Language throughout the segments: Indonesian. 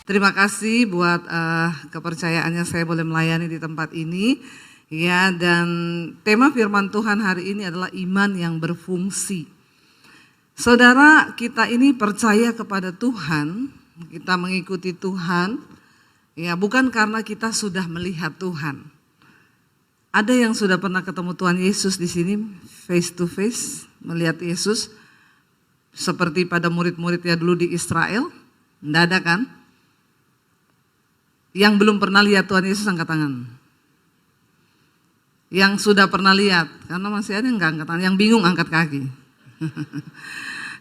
Terima kasih buat kepercayaannya saya boleh melayani di tempat ini. Ya, dan tema firman Tuhan hari ini adalah iman yang berfungsi. Saudara, kita ini percaya kepada Tuhan, kita mengikuti Tuhan, ya bukan karena kita sudah melihat Tuhan. Ada yang sudah pernah ketemu Tuhan Yesus di sini face to face, melihat Yesus seperti pada murid-muridnya dulu di Israel? Tidak ada kan? Yang belum pernah lihat Tuhan Yesus angkat tangan. Yang sudah pernah lihat, karena masih ada yang enggak angkat tangan, yang bingung angkat kaki.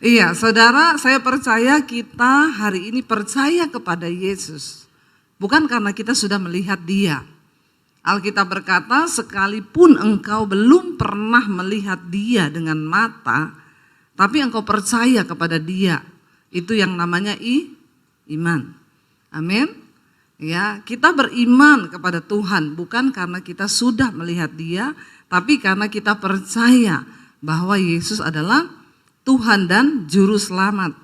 Iya, saudara, saya percaya kita hari ini percaya kepada Yesus. Bukan karena kita sudah melihat Dia. Alkitab berkata, sekalipun engkau belum pernah melihat Dia dengan mata, tapi engkau percaya kepada Dia. Itu yang namanya iman. Amin. Ya, kita beriman kepada Tuhan bukan karena kita sudah melihat Dia, tapi karena kita percaya bahwa Yesus adalah Tuhan dan Juru Selamat.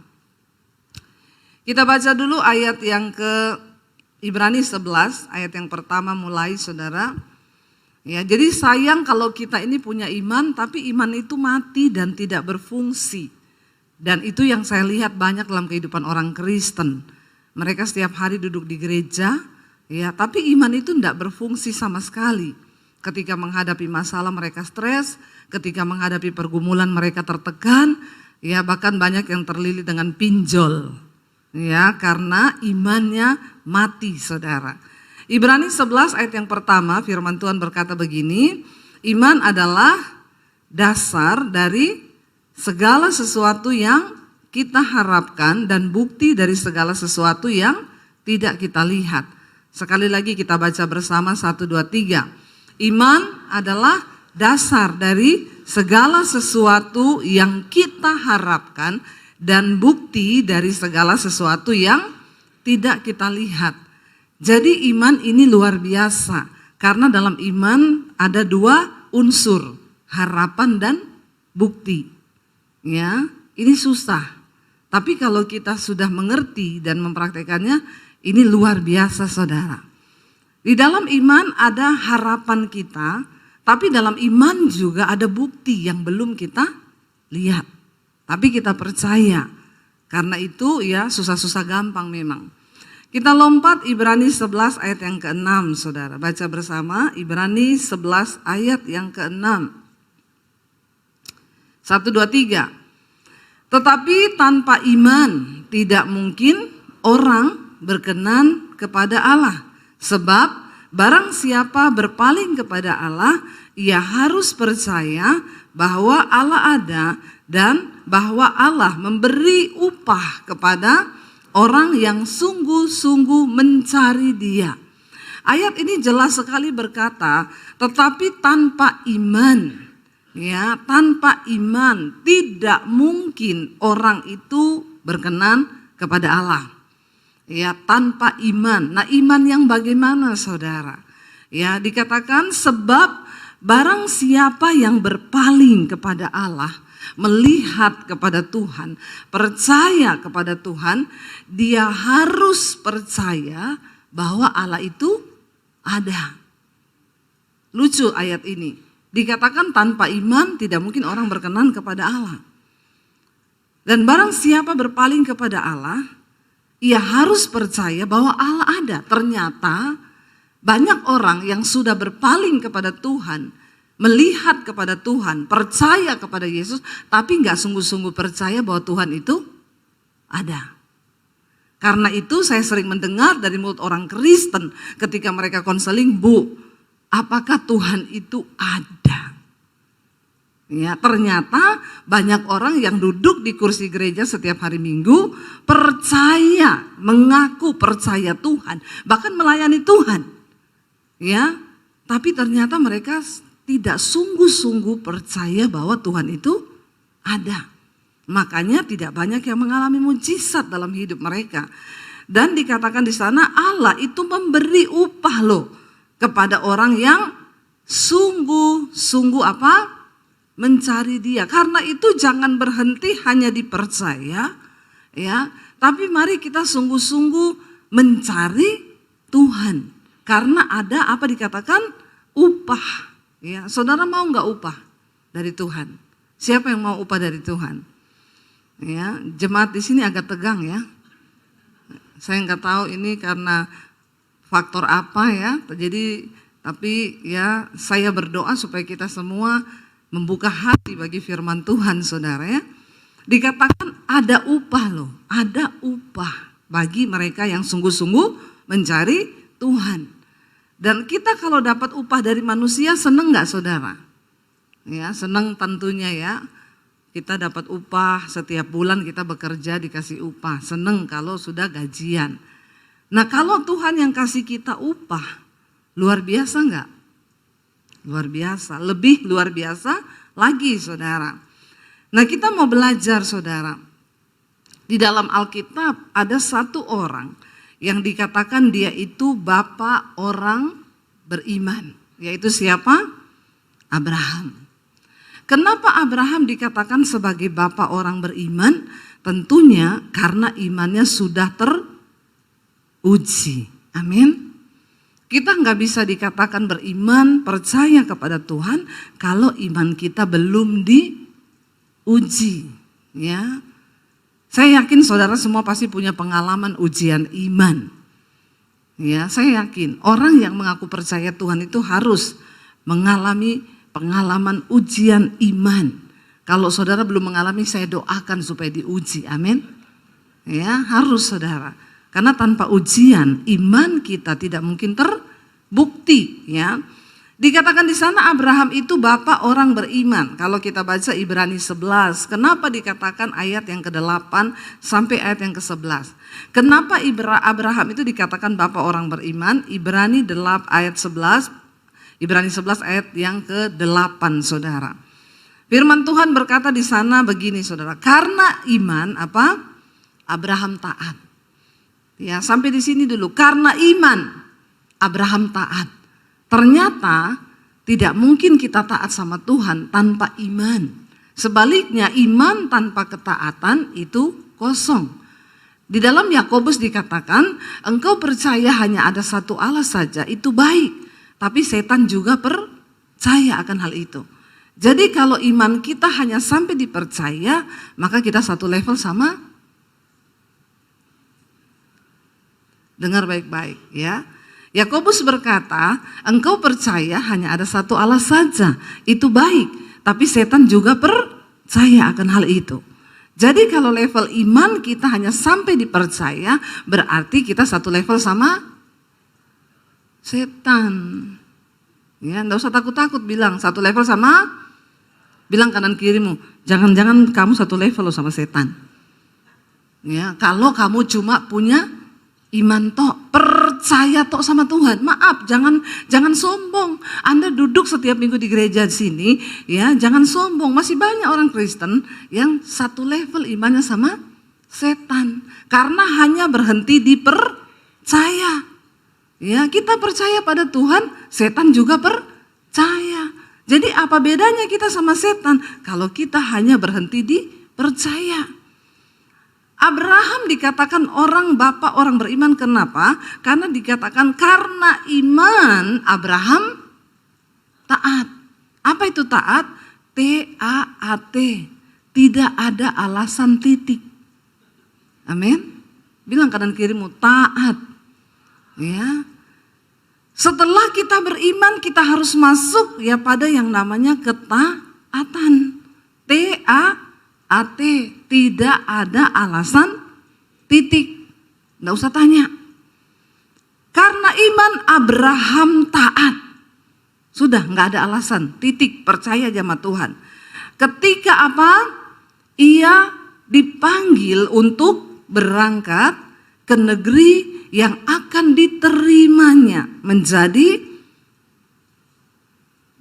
Kita baca dulu ayat yang ke Ibrani 11, ayat yang pertama mulai, saudara. Ya, jadi sayang kalau kita ini punya iman, tapi iman itu mati dan tidak berfungsi. Dan itu yang saya lihat banyak dalam kehidupan orang Kristen. Mereka setiap hari duduk di gereja, ya, tapi iman itu tidak berfungsi sama sekali. Ketika menghadapi masalah mereka stres, ketika menghadapi pergumulan mereka tertekan, ya bahkan banyak yang terlilit dengan pinjol, ya karena imannya mati, saudara. Ibrani 11 ayat yang pertama, firman Tuhan berkata begini, iman adalah dasar dari segala sesuatu yang kita harapkan dan bukti dari segala sesuatu yang tidak kita lihat. Sekali lagi kita baca bersama 1, 2, 3. Iman adalah dasar dari segala sesuatu yang kita harapkan dan bukti dari segala sesuatu yang tidak kita lihat. Jadi iman ini luar biasa karena dalam iman ada dua unsur, harapan dan bukti. Ya, ini susah. Tapi kalau kita sudah mengerti dan mempraktekannya, ini luar biasa, saudara. Di dalam iman ada harapan kita, tapi dalam iman juga ada bukti yang belum kita lihat. Tapi kita percaya, karena itu ya susah-susah gampang memang. Kita lompat Ibrani 11 ayat yang ke-6, saudara. Baca bersama Ibrani 11 ayat yang ke-6. 1, 2, 3. Tetapi tanpa iman tidak mungkin orang berkenan kepada Allah. Sebab barang siapa berpaling kepada Allah, ia harus percaya bahwa Allah ada dan bahwa Allah memberi upah kepada orang yang sungguh-sungguh mencari Dia. Ayat ini jelas sekali berkata, tetapi tanpa iman. Ya, tanpa iman tidak mungkin orang itu berkenan kepada Allah. Ya, tanpa iman. Nah, iman yang bagaimana, saudara? Ya, dikatakan sebab barang siapa yang berpaling kepada Allah, melihat kepada Tuhan, percaya kepada Tuhan, dia harus percaya bahwa Allah itu ada. Lucu ayat ini. Dikatakan tanpa iman tidak mungkin orang berkenan kepada Allah. Dan barang siapa berpaling kepada Allah, ia harus percaya bahwa Allah ada. Ternyata banyak orang yang sudah berpaling kepada Tuhan, melihat kepada Tuhan, percaya kepada Yesus, tapi gak sungguh-sungguh percaya bahwa Tuhan itu ada. Karena itu saya sering mendengar dari mulut orang Kristen ketika mereka konseling, Bu, apakah Tuhan itu ada? Ya, ternyata banyak orang yang duduk di kursi gereja setiap hari Minggu percaya, mengaku percaya Tuhan, bahkan melayani Tuhan. Ya, tapi ternyata mereka tidak sungguh-sungguh percaya bahwa Tuhan itu ada. Makanya tidak banyak yang mengalami mujizat dalam hidup mereka. Dan dikatakan di sana Allah itu memberi upah loh kepada orang yang sungguh-sungguh apa? Mencari Dia. Karena itu jangan berhenti hanya dipercaya, ya. Tapi mari kita sungguh-sungguh mencari Tuhan. Karena ada apa dikatakan upah. Ya, saudara mau nggak upah dari Tuhan? Siapa yang mau upah dari Tuhan? Ya, jemaat di sini agak tegang ya. Saya nggak tahu ini karena faktor apa ya. Jadi tapi ya saya berdoa supaya kita semua membuka hati bagi firman Tuhan, saudara ya. Dikatakan ada upah loh, ada upah bagi mereka yang sungguh-sungguh mencari Tuhan. Dan kita kalau dapat upah dari manusia seneng gak saudara? Ya, seneng tentunya ya. Kita dapat upah setiap bulan, kita bekerja dikasih upah. Seneng kalau sudah gajian. Nah kalau Tuhan yang kasih kita upah, luar biasa gak? Luar biasa, lebih luar biasa lagi saudara. Nah kita mau belajar saudara. Di dalam Alkitab ada satu orang yang dikatakan dia itu bapak orang beriman. Yaitu siapa? Abraham. Kenapa Abraham dikatakan sebagai bapak orang beriman? Tentunya karena imannya sudah teruji. Amin. Kita nggak bisa dikatakan beriman, percaya kepada Tuhan kalau iman kita belum diuji. Ya. Saya yakin saudara semua pasti punya pengalaman ujian iman. Ya, saya yakin orang yang mengaku percaya Tuhan itu harus mengalami pengalaman ujian iman. Kalau saudara belum mengalami, saya doakan supaya diuji. Amin. Ya, harus saudara. Karena tanpa ujian iman kita tidak mungkin terbukti, ya. Dikatakan di sana Abraham itu bapak orang beriman. Kalau kita baca Ibrani 11, kenapa dikatakan ayat yang ke-8 sampai ayat yang ke-11? Kenapa Abraham itu dikatakan bapak orang beriman? Ibrani 8 ayat 11, Ibrani 11 ayat yang ke-8 saudara. Firman Tuhan berkata di sana begini saudara, karena iman apa? Abraham taat. Ya, sampai di sini dulu. Karena iman Abraham taat. Ternyata tidak mungkin kita taat sama Tuhan tanpa iman. Sebaliknya iman tanpa ketaatan itu kosong. Di dalam Yakobus dikatakan engkau percaya hanya ada satu Allah saja, itu baik. Tapi setan juga percaya akan hal itu. Jadi kalau iman kita hanya sampai dipercaya, maka kita satu level sama. Dengar baik-baik ya. Yakobus berkata, engkau percaya hanya ada satu Allah saja, itu baik, tapi setan juga percaya akan hal itu. Jadi kalau level iman kita hanya sampai dipercaya, berarti kita satu level sama setan. Ya, enggak usah takut-takut bilang satu level sama, bilang kanan kirimu, jangan-jangan kamu satu level sama setan. Ya, kalau kamu cuma punya iman tok, percaya tok sama Tuhan. Maaf, jangan sombong. Anda duduk setiap minggu di gereja sini, ya, jangan sombong. Masih banyak orang Kristen yang satu level imannya sama setan. Karena hanya berhenti di percaya. Ya, kita percaya pada Tuhan, setan juga percaya. Jadi apa bedanya kita sama setan? Kalau kita hanya berhenti di percaya. Abraham dikatakan orang bapak orang beriman, kenapa? Karena dikatakan karena iman Abraham taat. Apa itu taat? T-A-A-T. Tidak ada alasan titik. Amin. Bilang kanan kirimu taat. Ya. Setelah kita beriman kita harus masuk ya pada yang namanya ketaatan. T-A-A-T, tidak ada alasan titik. Nggak usah tanya. Karena iman Abraham taat. Sudah nggak ada alasan, titik, percaya sama Tuhan. Ketika apa? Ia dipanggil untuk berangkat ke negeri yang akan diterimanya menjadi.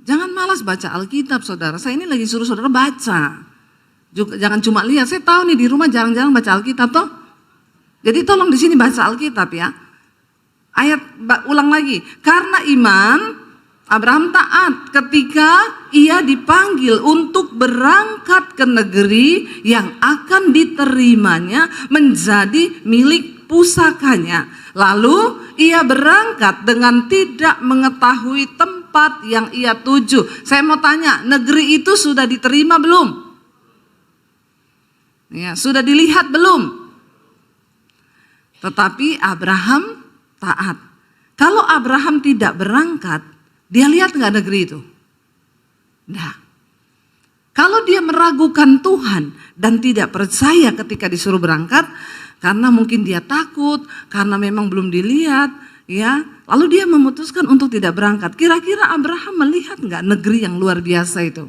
Jangan malas baca Alkitab saudara, saya ini lagi suruh saudara baca. Jangan cuma lihat, saya tahu nih di rumah jarang-jarang baca Alkitab toh. Jadi tolong di sini baca Alkitab ya. Ayat ulang lagi, karena iman Abraham taat ketika ia dipanggil untuk berangkat ke negeri yang akan diterimanya menjadi milik pusakanya. Lalu ia berangkat dengan tidak mengetahui tempat yang ia tuju. Saya mau tanya, negeri itu sudah diterima belum? Ya, sudah dilihat belum? Tetapi Abraham taat. Kalau Abraham tidak berangkat, dia lihat nggak negeri itu? Nah, kalau dia meragukan Tuhan dan tidak percaya ketika disuruh berangkat, karena mungkin dia takut, karena memang belum dilihat, ya, lalu dia memutuskan untuk tidak berangkat. Kira-kira Abraham melihat nggak negeri yang luar biasa itu?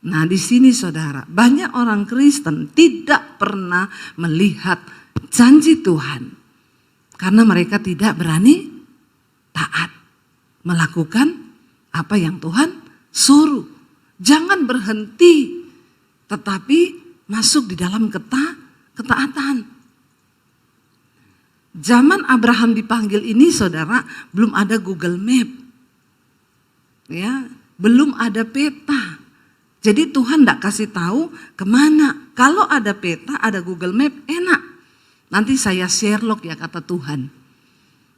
Nah, di sini saudara, banyak orang Kristen tidak pernah melihat janji Tuhan karena mereka tidak berani taat melakukan apa yang Tuhan suruh. Jangan berhenti, tetapi masuk di dalam ketaatan. Zaman Abraham dipanggil ini saudara, belum ada Google Map, ya, belum ada peta. Jadi Tuhan tidak kasih tahu kemana. Kalau ada peta, ada Google Map, enak. Nanti saya Sherlock ya kata Tuhan.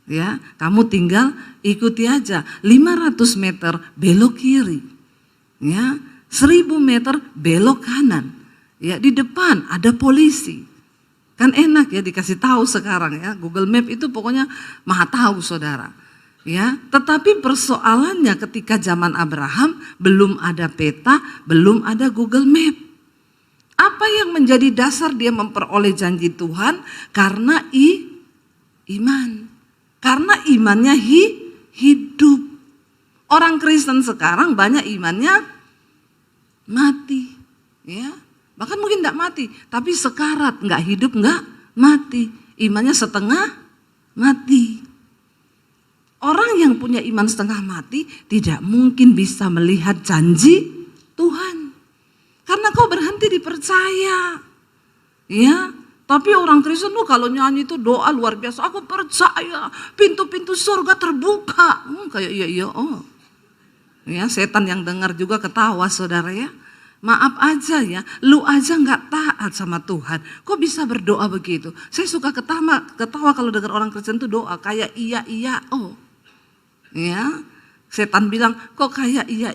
Ya, kamu tinggal ikuti aja. 500 meter belok kiri. Ya, 1000 meter belok kanan. Ya, di depan ada polisi. Kan enak ya dikasih tahu sekarang ya. Google Map itu pokoknya maha tahu saudara. Ya, tetapi persoalannya ketika zaman Abraham belum ada peta, belum ada Google Map. Apa yang menjadi dasar dia memperoleh janji Tuhan? Karena iman. Karena imannya hidup. Orang Kristen sekarang banyak imannya mati, ya. Bahkan mungkin tidak mati, tapi sekarat, nggak hidup, nggak mati. Imannya setengah mati. Orang yang punya iman setengah mati tidak mungkin bisa melihat janji Tuhan. Karena kau berhenti dipercaya. Ya, tapi orang Kristen tuh kalau nyanyi itu doa luar biasa. Aku percaya pintu-pintu surga terbuka. Kayak iya, oh. Ya, setan yang dengar juga ketawa saudara ya. Maaf aja ya, lu aja nggak taat sama Tuhan. Kok bisa berdoa begitu? Saya suka ketawa kalau dengar orang Kristen tuh doa kayak iya, oh. Ya, setan bilang kok kayak iya,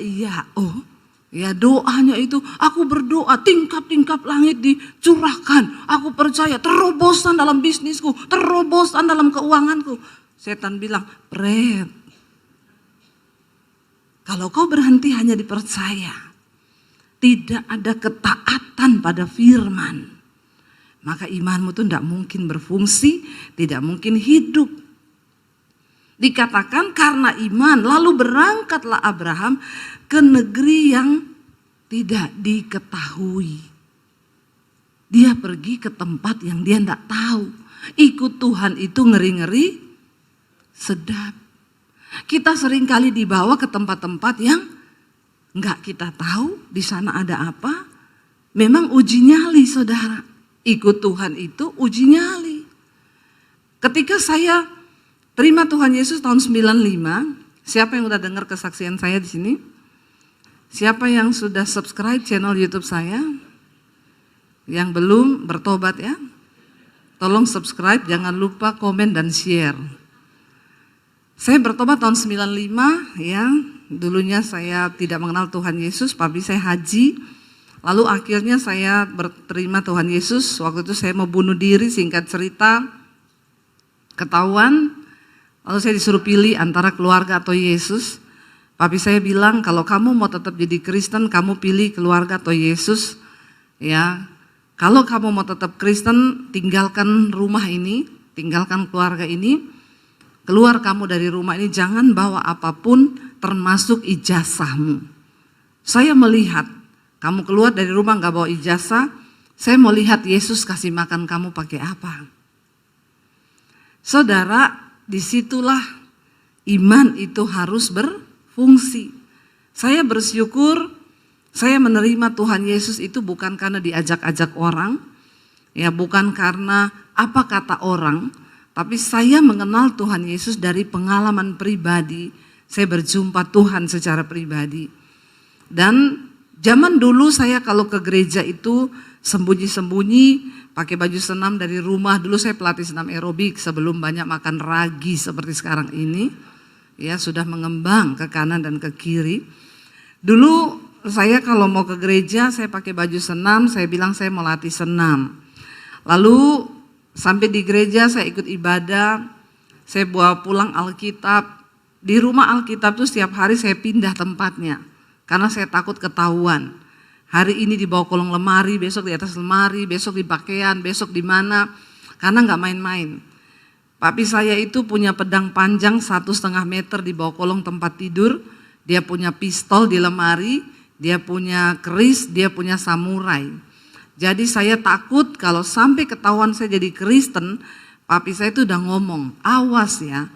oh. Ya, doanya itu aku berdoa tingkap-tingkap langit dicurahkan. Aku percaya terobosan dalam bisnisku, terobosan dalam keuanganku. Setan bilang, "Pret. Kalau kau berhenti hanya dipercaya, tidak ada ketaatan pada firman, maka imanmu itu tidak mungkin berfungsi, tidak mungkin hidup." Dikatakan karena iman, lalu berangkatlah Abraham ke negeri yang tidak diketahui. Dia pergi ke tempat yang dia tidak tahu. Ikut Tuhan itu ngeri-ngeri sedap. Kita seringkali dibawa ke tempat-tempat yang nggak kita tahu di sana ada apa. Memang uji nyali saudara. Ikut Tuhan itu uji nyali. Ketika saya terima Tuhan Yesus tahun 95, siapa yang udah dengar kesaksian saya di sini? Siapa yang sudah subscribe channel YouTube saya? Yang belum bertobat ya? Tolong subscribe, jangan lupa komen dan share. Saya bertobat tahun 95 ya. Dulunya saya tidak mengenal Tuhan Yesus, tapi saya haji. Lalu akhirnya saya berterima Tuhan Yesus. Waktu itu saya mau bunuh diri, singkat cerita ketahuan. Lalu saya disuruh pilih antara keluarga atau Yesus. Papi saya bilang kalau kamu mau tetap jadi Kristen, kamu pilih keluarga atau Yesus. Ya, kalau kamu mau tetap Kristen, tinggalkan rumah ini, tinggalkan keluarga ini, keluar kamu dari rumah ini, jangan bawa apapun termasuk ijazahmu. Saya melihat kamu keluar dari rumah nggak bawa ijazah, saya mau lihat Yesus kasih makan kamu pakai apa. Saudara, disitulah iman itu harus berfungsi. Saya bersyukur saya menerima Tuhan Yesus itu bukan karena diajak-ajak orang, ya bukan karena apa kata orang, tapi saya mengenal Tuhan Yesus dari pengalaman pribadi. Saya berjumpa Tuhan secara pribadi. Dan zaman dulu saya kalau ke gereja itu sembunyi-sembunyi pakai baju senam dari rumah. Dulu saya pelatih senam aerobik sebelum banyak makan ragi seperti sekarang ini. Ya, sudah mengembang ke kanan dan ke kiri. Dulu saya kalau mau ke gereja saya pakai baju senam, saya bilang saya mau latih senam. Lalu sampai di gereja saya ikut ibadah, saya bawa pulang Alkitab. Di rumah Alkitab tuh setiap hari saya pindah tempatnya karena saya takut ketahuan. Hari ini di bawah kolong lemari, besok di atas lemari, besok di pakaian, besok di mana, karena nggak main-main. Papi saya itu punya pedang panjang 1,5 meter di bawah kolong tempat tidur, dia punya pistol di lemari, dia punya keris, dia punya samurai. Jadi saya takut kalau sampai ketahuan saya jadi Kristen, papi saya itu udah ngomong, awas ya,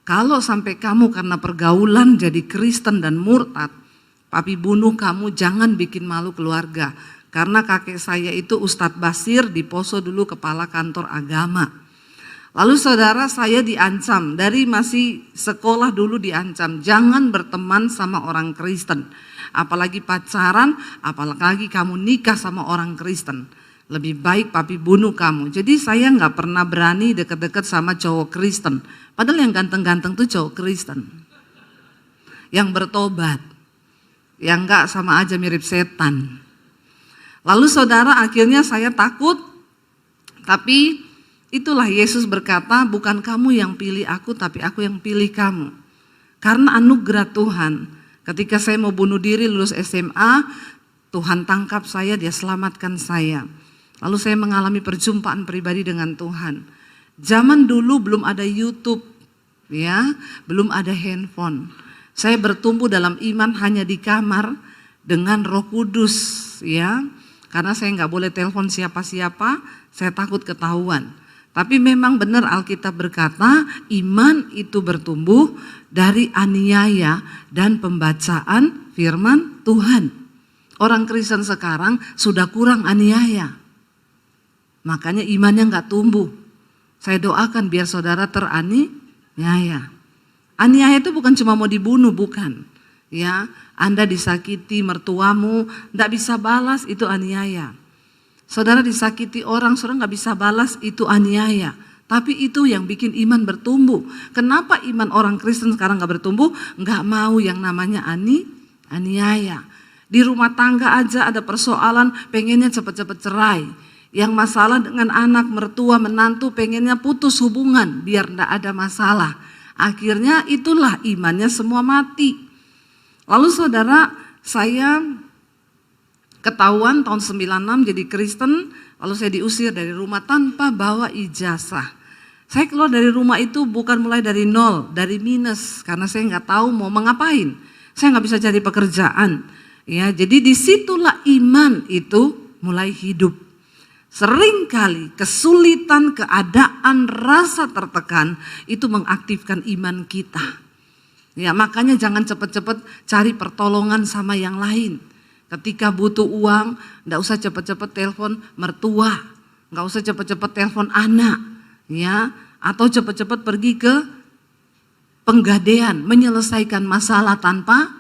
kalau sampai kamu karena pergaulan jadi Kristen dan murtad, papi bunuh kamu, jangan bikin malu keluarga. Karena kakek saya itu Ustadz Basir di Poso dulu kepala kantor agama. Lalu saudara, saya diancam, dari masih sekolah dulu diancam, jangan berteman sama orang Kristen. Apalagi pacaran, apalagi kamu nikah sama orang Kristen. Lebih baik papi bunuh kamu. Jadi saya nggak pernah berani deket-deket sama cowok Kristen. Padahal yang ganteng-ganteng tuh cowok Kristen. Yang bertobat. Yang nggak sama aja mirip setan. Lalu saudara, akhirnya saya takut, tapi itulah Yesus berkata, bukan kamu yang pilih aku, tapi aku yang pilih kamu. Karena anugerah Tuhan, ketika saya mau bunuh diri lulus SMA, Tuhan tangkap saya, dia selamatkan saya. Lalu saya mengalami perjumpaan pribadi dengan Tuhan. Zaman dulu belum ada YouTube, ya, belum ada handphone. Saya bertumbuh dalam iman hanya di kamar dengan Roh Kudus, ya. Karena saya nggak boleh telepon siapa-siapa, saya takut ketahuan. Tapi memang benar Alkitab berkata iman itu bertumbuh dari aniaya dan pembacaan firman Tuhan. Orang Kristen sekarang sudah kurang aniaya. Makanya imannya nggak tumbuh. Saya doakan biar saudara teraniaya. Aniaya itu bukan cuma mau dibunuh, bukan. Ya, Anda disakiti mertuamu, nggak bisa balas, itu aniaya. Saudara disakiti orang, saudara nggak bisa balas, itu aniaya. Tapi itu yang bikin iman bertumbuh. Kenapa iman orang Kristen sekarang nggak bertumbuh? Nggak mau yang namanya aniaya. Di rumah tangga aja ada persoalan, pengennya cepet-cepet cerai. Yang masalah dengan anak, mertua, menantu, pengennya putus hubungan biar nggak ada masalah. Akhirnya itulah imannya semua mati. Lalu saudara, saya ketahuan tahun 96 jadi Kristen, lalu saya diusir dari rumah tanpa bawa ijazah. Saya keluar dari rumah itu bukan mulai dari nol, dari minus, karena saya nggak tahu mau mengapain. Saya nggak bisa cari pekerjaan. Ya, jadi disitulah iman itu mulai hidup. Seringkali kesulitan, keadaan, rasa tertekan itu mengaktifkan iman kita. Ya, makanya jangan cepat-cepat cari pertolongan sama yang lain. Ketika butuh uang, enggak usah cepat-cepat telepon mertua, enggak usah cepat-cepat telepon anak, ya, atau cepat-cepat pergi ke penggadean menyelesaikan masalah tanpa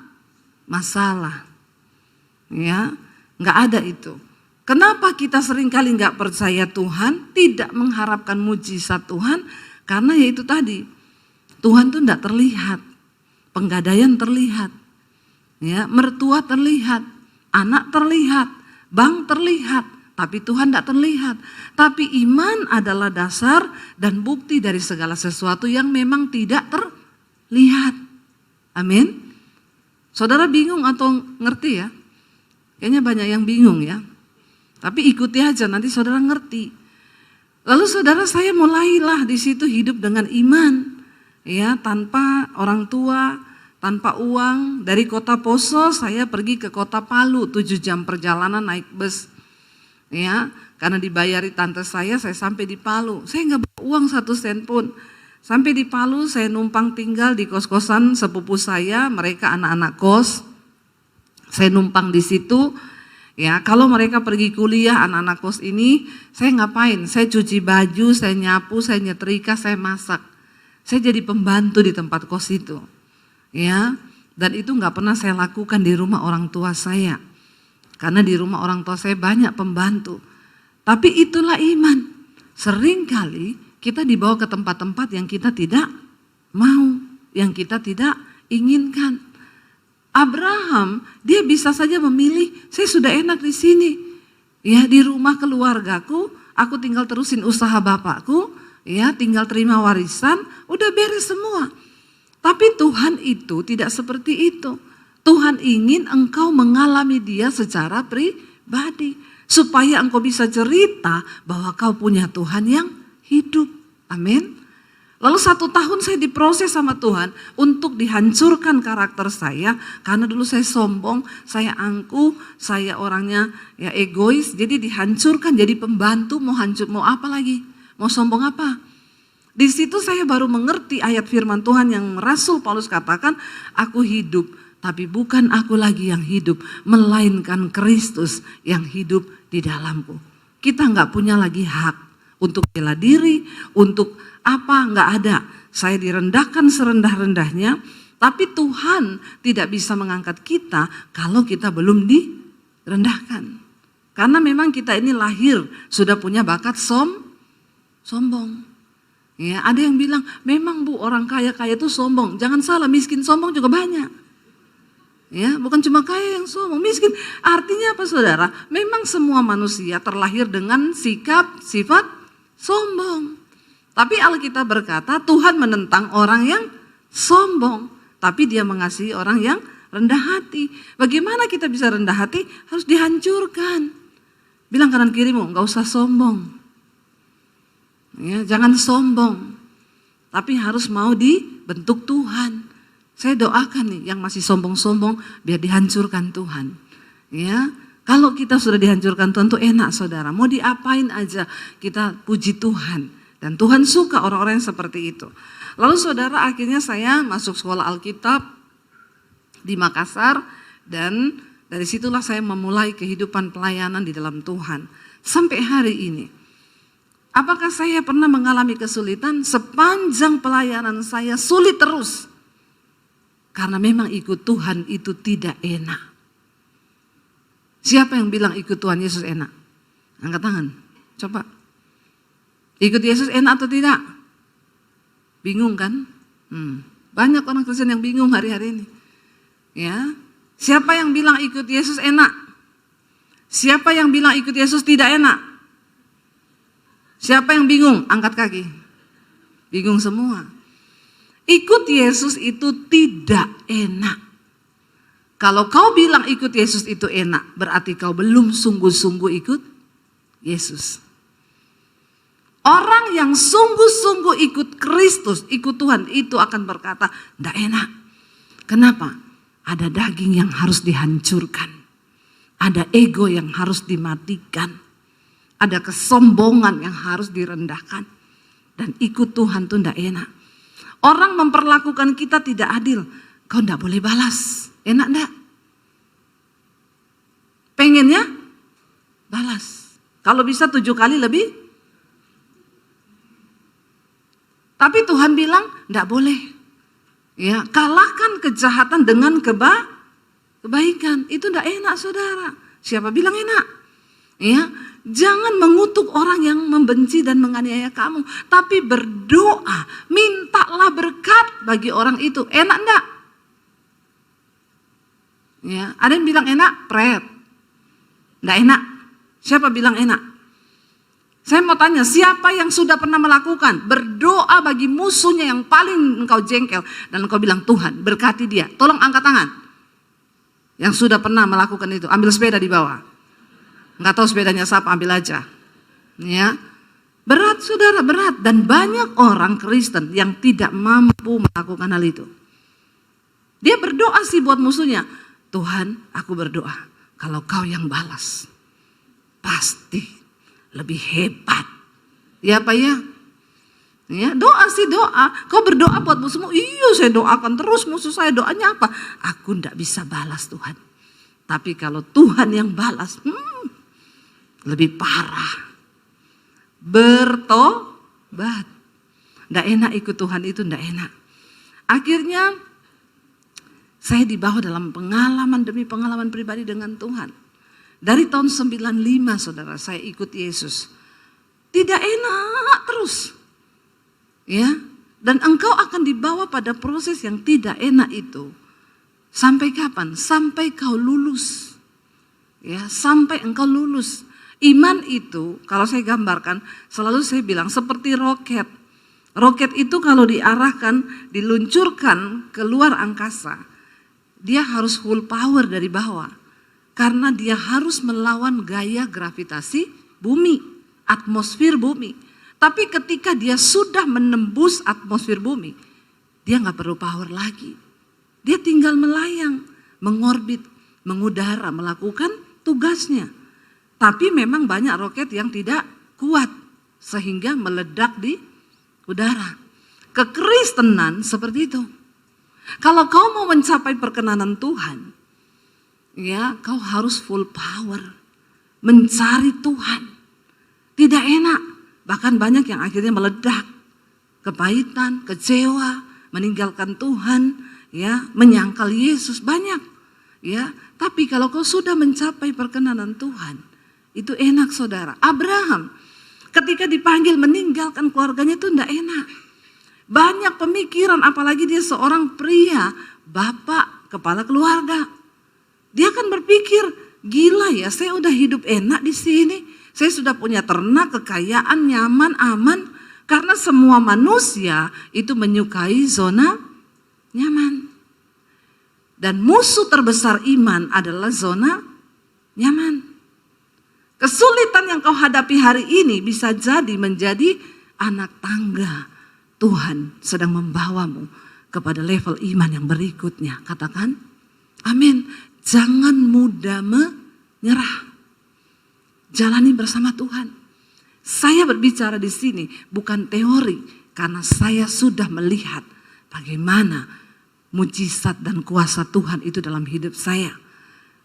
masalah. Ya, enggak ada itu. Kenapa kita seringkali enggak percaya Tuhan, tidak mengharapkan mujizat Tuhan? Karena ya itu tadi, Tuhan tuh enggak terlihat, penggadaian terlihat, ya, mertua terlihat, anak terlihat, bank terlihat, tapi Tuhan tidak terlihat. Tapi iman adalah dasar dan bukti dari segala sesuatu yang memang tidak terlihat. Amin. Saudara bingung atau ngerti ya? Kayaknya banyak yang bingung ya. Tapi ikuti aja, nanti saudara ngerti. Lalu saudara, saya mulailah di situ hidup dengan iman, ya, tanpa orang tua, tanpa uang. Dari kota Poso saya pergi ke kota Palu, 7 jam perjalanan naik bus. Ya, karena dibayari tante saya sampai di Palu. Saya nggak bawa uang 1 sen pun. Sampai di Palu saya numpang tinggal di kos-kosan sepupu saya, mereka anak-anak kos. Saya numpang di situ. Ya, kalau mereka pergi kuliah, anak-anak kos ini, saya ngapain? Saya cuci baju, saya nyapu, saya nyetrika, saya masak. Saya jadi pembantu di tempat kos itu. Ya, dan itu nggak pernah saya lakukan di rumah orang tua saya. Karena di rumah orang tua saya banyak pembantu. Tapi itulah iman. Seringkali kita dibawa ke tempat-tempat yang kita tidak mau, yang kita tidak inginkan. Abraham, dia bisa saja memilih, saya sudah enak di sini. Ya, di rumah keluargaku, aku tinggal terusin usaha bapakku, ya, tinggal terima warisan, udah beres semua. Tapi Tuhan itu tidak seperti itu. Tuhan ingin engkau mengalami dia secara pribadi, supaya engkau bisa cerita bahwa kau punya Tuhan yang hidup. Amin. Lalu 1 tahun saya diproses sama Tuhan untuk dihancurkan karakter saya. Karena dulu saya sombong, saya angkuh, saya orangnya ya egois. Jadi dihancurkan jadi pembantu, mau hancur, mau apa lagi? Mau sombong apa? Di situ saya baru mengerti ayat firman Tuhan yang Rasul Paulus katakan, aku hidup, tapi bukan aku lagi yang hidup, melainkan Kristus yang hidup di dalamku. Kita nggak punya lagi hak untuk bela diri, untuk apa, nggak ada. Saya direndahkan serendah-rendahnya, tapi Tuhan tidak bisa mengangkat kita kalau kita belum direndahkan. Karena memang kita ini lahir sudah punya bakat sombong. Ya, ada yang bilang, memang Bu orang kaya-kaya itu sombong. Jangan salah, miskin sombong juga banyak. Ya, bukan cuma kaya yang sombong, miskin. Artinya apa saudara? Memang semua manusia terlahir dengan sifat sombong. Tapi Alkitab berkata Tuhan menentang orang yang sombong, tapi dia mengasihi orang yang rendah hati. Bagaimana kita bisa rendah hati? Harus dihancurkan. Bilang kanan kirimu, enggak usah sombong. Ya, jangan sombong. Tapi harus mau dibentuk Tuhan. Saya doakan nih yang masih sombong-sombong biar dihancurkan Tuhan. Ya, kalau kita sudah dihancurkan Tuhan tuh enak saudara. Mau diapain aja kita puji Tuhan. Dan Tuhan suka orang-orang yang seperti itu. Lalu saudara, akhirnya saya masuk sekolah Alkitab di Makassar. Dan dari situlah saya memulai kehidupan pelayanan di dalam Tuhan. Sampai hari ini. Apakah saya pernah mengalami kesulitan? Sepanjang pelayanan saya sulit terus. Karena memang ikut Tuhan itu tidak enak. Siapa yang bilang ikut Tuhan Yesus enak? Angkat tangan, coba. Ikut Yesus enak atau tidak? Bingung kan? Banyak orang Kristen yang bingung hari-hari ini. Ya, siapa yang bilang ikut Yesus enak? Siapa yang bilang ikut Yesus tidak enak? Siapa yang bingung? Angkat kaki. Bingung semua. Ikut Yesus itu tidak enak. Kalau kau bilang ikut Yesus itu enak, berarti kau belum sungguh-sungguh ikut Yesus. Orang yang sungguh-sungguh ikut Kristus, ikut Tuhan, itu akan berkata, tidak enak. Kenapa? Ada daging yang harus dihancurkan. Ada ego yang harus dimatikan. Ada kesombongan yang harus direndahkan. Dan ikut Tuhan itu tidak enak. Orang memperlakukan kita tidak adil. Kau tidak boleh balas. Enak enggak? Pengennya balas. Kalau bisa 7 kali lebih. Tapi Tuhan bilang enggak boleh. Ya, kalahkan kejahatan dengan kebaikan. Itu enggak enak saudara. Siapa bilang enak? Ya, jangan mengutuk orang yang membenci dan menganiaya kamu. Tapi berdoa, mintalah berkat bagi orang itu. Enak enggak? Ya, ada yang bilang enak, pret. Enggak enak. Siapa bilang enak? Saya mau tanya, siapa yang sudah pernah melakukan berdoa bagi musuhnya yang paling engkau jengkel dan engkau bilang Tuhan berkati dia. Tolong angkat tangan. Yang sudah pernah melakukan itu, ambil sepeda di bawah. Enggak tahu sepedanya siapa, ambil aja. Ya. Berat saudara, berat. Dan banyak orang Kristen yang tidak mampu melakukan hal itu. Dia berdoa sih buat musuhnya. Tuhan, aku berdoa kalau kau yang balas, pasti lebih hebat. Ya Pak ya? Ya, doa sih doa. Kau berdoa buat musuhmu. Iya, saya doakan terus musuh saya. Doanya apa? Aku tidak bisa balas Tuhan. Tapi kalau Tuhan yang balas, lebih parah. Bertobat. Tidak enak ikut Tuhan itu, tidak enak. Akhirnya saya dibawa dalam pengalaman demi pengalaman pribadi dengan Tuhan. Dari tahun 95 saudara saya ikut Yesus. Tidak enak terus. Ya, dan engkau akan dibawa pada proses yang tidak enak itu. Sampai kapan? Sampai kau lulus. Ya, sampai engkau lulus. Iman itu kalau saya gambarkan selalu saya bilang seperti roket. Roket itu kalau diarahkan, diluncurkan ke luar angkasa, dia harus full power dari bawah. Karena dia harus melawan gaya gravitasi bumi, atmosfer bumi. Tapi ketika dia sudah menembus atmosfer bumi, dia nggak perlu power lagi. Dia tinggal melayang, mengorbit, mengudara, melakukan tugasnya. Tapi memang banyak roket yang tidak kuat sehingga meledak di udara. Kekristenan seperti itu. Kalau kau mau mencapai perkenanan Tuhan, ya kau harus full power, mencari Tuhan. Tidak enak. Bahkan banyak yang akhirnya meledak, kepahitan, kecewa, meninggalkan Tuhan, ya, menyangkal Yesus banyak, ya. Tapi kalau kau sudah mencapai perkenanan Tuhan, itu enak saudara. Abraham ketika dipanggil meninggalkan keluarganya itu tidak enak. Banyak pemikiran, apalagi dia seorang pria, bapak, kepala keluarga. Dia akan berpikir, gila ya, saya udah hidup enak di sini. Saya sudah punya ternak, kekayaan, nyaman, aman. Karena semua manusia itu menyukai zona nyaman. Dan musuh terbesar iman adalah zona nyaman. Kesulitan yang kau hadapi hari ini bisa jadi menjadi anak tangga. Tuhan sedang membawamu kepada level iman yang berikutnya. Katakan, amin. Jangan mudah menyerah. Jalani bersama Tuhan. Saya berbicara di sini bukan teori, karena saya sudah melihat bagaimana mujizat dan kuasa Tuhan itu dalam hidup saya.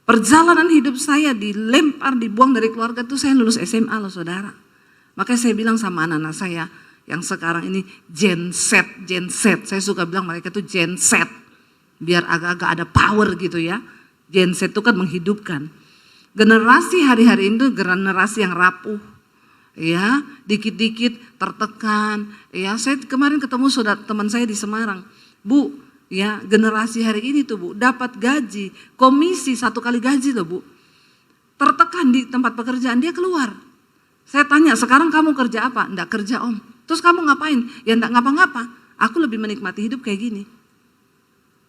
Perjalanan hidup saya dilempar, dibuang dari keluarga itu saya lulus SMA loh saudara. Makanya saya bilang sama anak-anak saya yang sekarang ini Gen Z. Saya suka bilang mereka itu Gen Z. Biar agak-agak ada power gitu ya. Gen Z itu kan menghidupkan. Generasi hari-hari itu generasi yang rapuh, ya, dikit-dikit tertekan. Ya, saya kemarin ketemu saudara teman saya di Semarang, Bu, ya, generasi hari ini tuh Bu, dapat gaji, komisi 1 kali gaji loh Bu, tertekan di tempat pekerjaan, dia keluar. Saya tanya, sekarang kamu kerja apa? Enggak kerja Om. Terus kamu ngapain? Ya enggak ngapa-ngapa. Aku lebih menikmati hidup kayak gini.